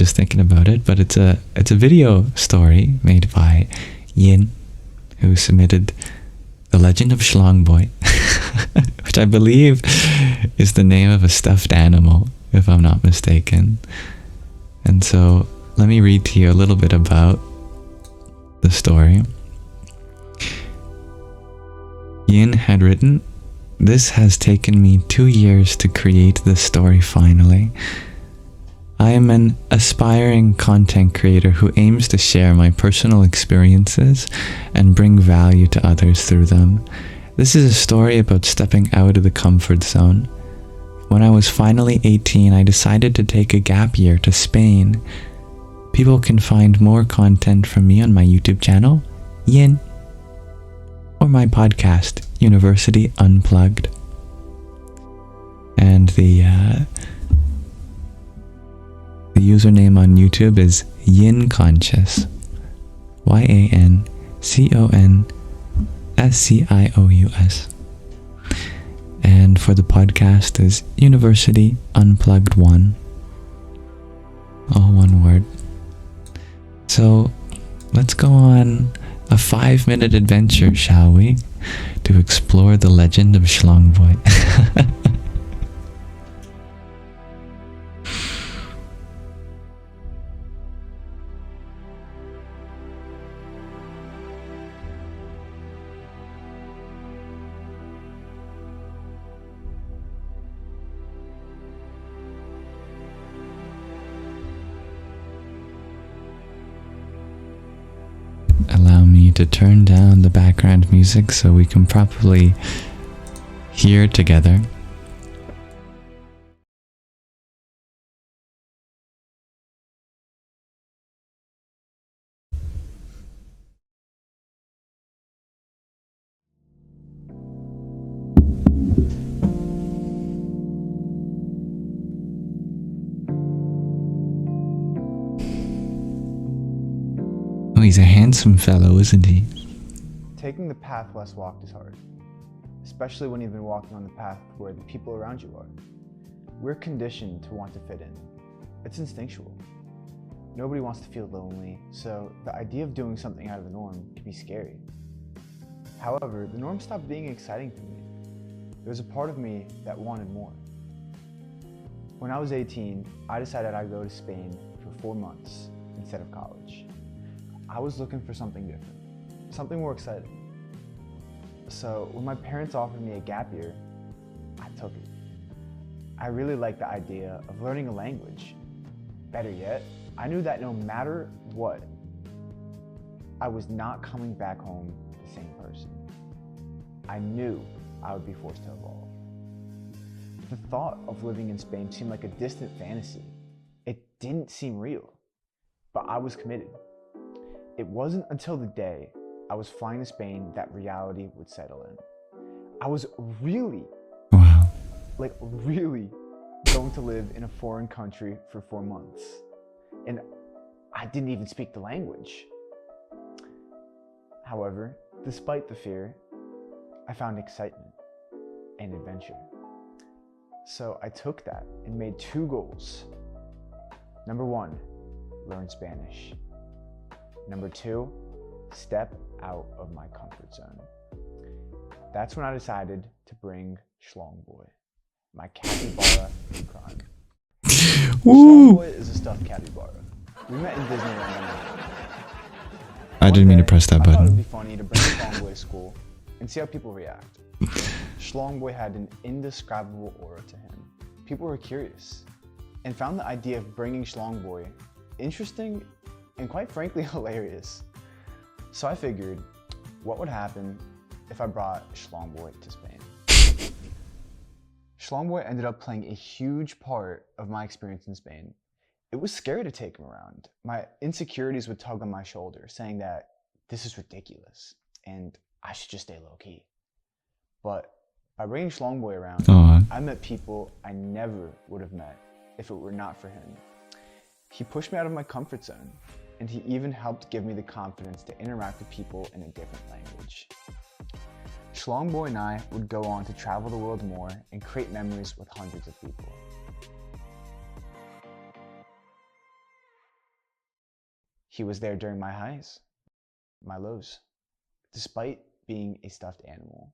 just thinking about it, but it's a video story made by Yin, who submitted The Legend of Shlongboy, which I believe is the name of a stuffed animal, if I'm not mistaken. And so let me read to you a little bit about the story. Yin had written, "This has taken me 2 years to create this story finally. I am an aspiring content creator who aims to share my personal experiences and bring value to others through them. This is a story about stepping out of the comfort zone. When I was finally 18, I decided to take a gap year to Spain. People can find more content from me on my YouTube channel, Yin, or my podcast, University Unplugged." And the username on YouTube is Yin Conscious, YANCONSCIOUS. And for the podcast is University Unplugged 1, all one word. So let's go on a 5-minute adventure, shall we, to explore the legend of Shlongboy. Allow me to turn down the background music so we can properly hear together. Oh, he's a handsome fellow, isn't he? Taking the path less walked is hard, especially when you've been walking on the path where the people around you are. We're conditioned to want to fit in. It's instinctual. Nobody wants to feel lonely, so the idea of doing something out of the norm can be scary. However, the norm stopped being exciting to me. There was a part of me that wanted more. When I was 18, I decided I'd go to Spain for 4 months instead of college. I was looking for something different, something more exciting. So when my parents offered me a gap year, I took it. I really liked the idea of learning a language. Better yet, I knew that no matter what, I was not coming back home the same person. I knew I would be forced to evolve. The thought of living in Spain seemed like a distant fantasy. It didn't seem real, but I was committed. It wasn't until the day I was flying to Spain that reality would settle in. I was really going to live in a foreign country for 4 months. And I didn't even speak the language. However, despite the fear, I found excitement and adventure. So I took that and made 2 goals. Number 1, learn Spanish. Number 2, step out of my comfort zone. That's when I decided to bring Shlongboy, my capybara in crime. Shlongboy is a stuffed capybara. We met in Disneyland. I didn't mean to press that I thought it would button. be funny to bring Shlongboy to school and see how people react. Shlongboy had an indescribable aura to him. People were curious and found the idea of bringing Shlongboy interesting and quite frankly hilarious. So I figured, what would happen if I brought Shlongboy to Spain? Shlongboy ended up playing a huge part of my experience in Spain. It was scary to take him around. My insecurities would tug on my shoulder, saying that this is ridiculous and I should just stay low key. But by bringing Shlongboy around, I met people I never would have met if it were not for him. He pushed me out of my comfort zone, and he even helped give me the confidence to interact with people in a different language. Shlongboy and I would go on to travel the world more and create memories with hundreds of people. He was there during my highs, my lows. Despite being a stuffed animal,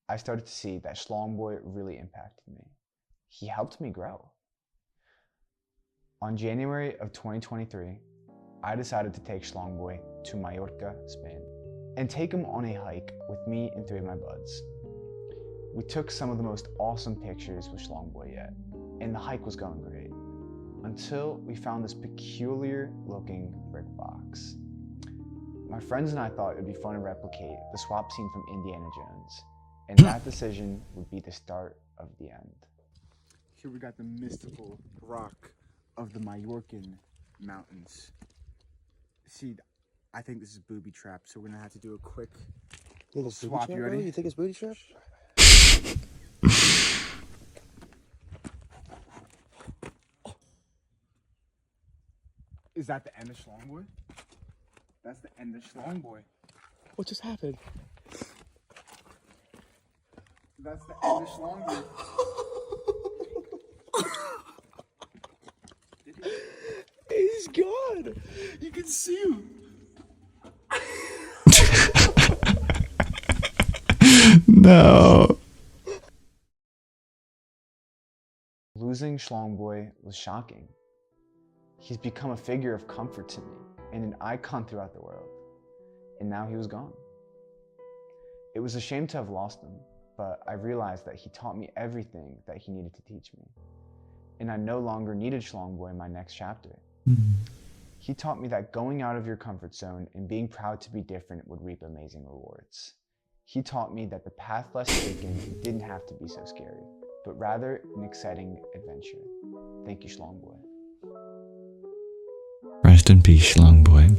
I started to see that Shlongboy really impacted me. He helped me grow. On January of 2023, I decided to take Shlongboy to Mallorca, Spain, and take him on a hike with me and 3 of my buds. We took some of the most awesome pictures with Shlongboy yet, and the hike was going great, until we found this peculiar looking brick box. My friends and I thought it would be fun to replicate the swap scene from Indiana Jones, and that decision would be the start of the end. Here we got the mystical rock of the Mallorcan mountains. See, I think this is booby trap, so we're gonna have to do a quick little swap. You ready? You think it's booty trap? Is that the end of Shlongboy? That's the end of Shlongboy. What just happened? That's the end of Shlongboy. He's gone. You can see him. No. Losing Shlongboy was shocking. He's become a figure of comfort to me and an icon throughout the world. And now he was gone. It was a shame to have lost him, but I realized that he taught me everything that he needed to teach me. And I no longer needed Shlongboy in my next chapter. He taught me that going out of your comfort zone and being proud to be different would reap amazing rewards. He taught me that the path less taken didn't have to be so scary, but rather an exciting adventure. Thank you, Shlongboy. Rest in peace, Shlongboy.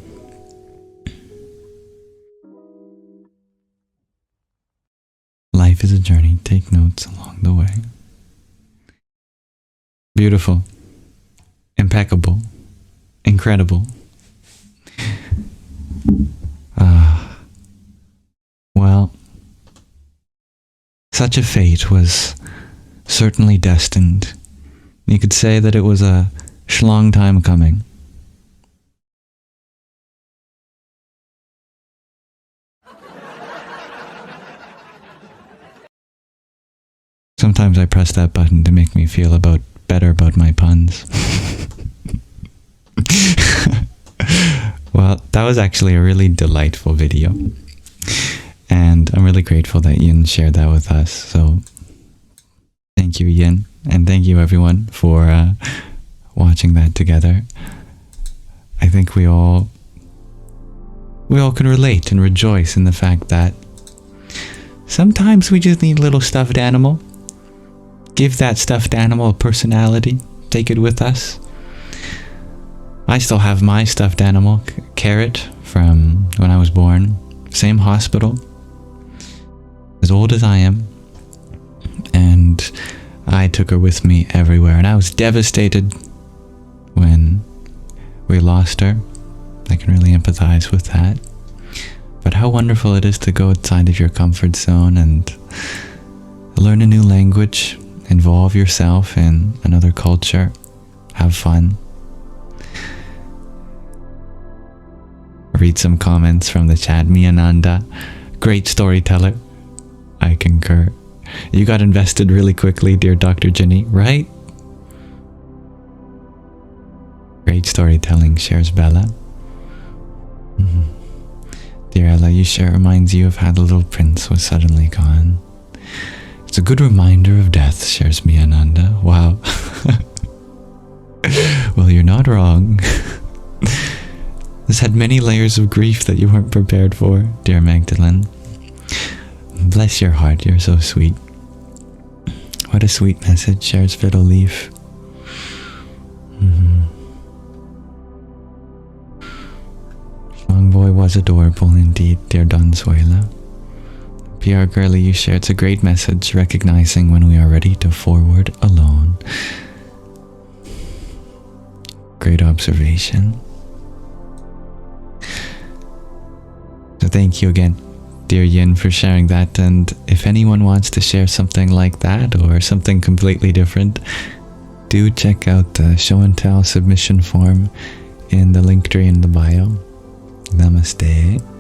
Life is a journey. Take notes along the way. Beautiful. Impeccable. Incredible. Well, such a fate was certainly destined. You could say that it was a shlong time coming. Sometimes I press that button to make me feel better about my puns. Well, that was actually a really delightful video. And I'm really grateful that Yin shared that with us. So thank you, Yin. And thank you, everyone, for watching that together. I think we all can relate and rejoice in the fact that sometimes we just need a little stuffed animal. Give that stuffed animal a personality. Take it with us. I still have my stuffed animal, Carrot, from when I was born. Same hospital. As old as I am. And I took her with me everywhere. And I was devastated when we lost her. I can really empathize with that. But how wonderful it is to go outside of your comfort zone and learn a new language. Involve yourself in another culture. Have fun. Read some comments from the chat. Miananda, great storyteller. I concur. You got invested really quickly, dear Dr. Jenny, right? Great storytelling, shares Bella. Dear Ella, you share reminds you of how the little prince was suddenly gone. It's a good reminder of death, shares Miananda. Wow. Well, you're not wrong. This had many layers of grief that you weren't prepared for, dear Magdalene. Bless your heart, you're so sweet. What a sweet message, shares Fiddle Leaf. Shlongboy was adorable indeed, dear Donzuela. PR Girly, you share it's a great message, recognizing when we are ready to forward alone. Great observation. So thank you again, dear Yin, for sharing that. And if anyone wants to share something like that or something completely different, do check out the show and tell submission form in the link tree in the bio. Namaste.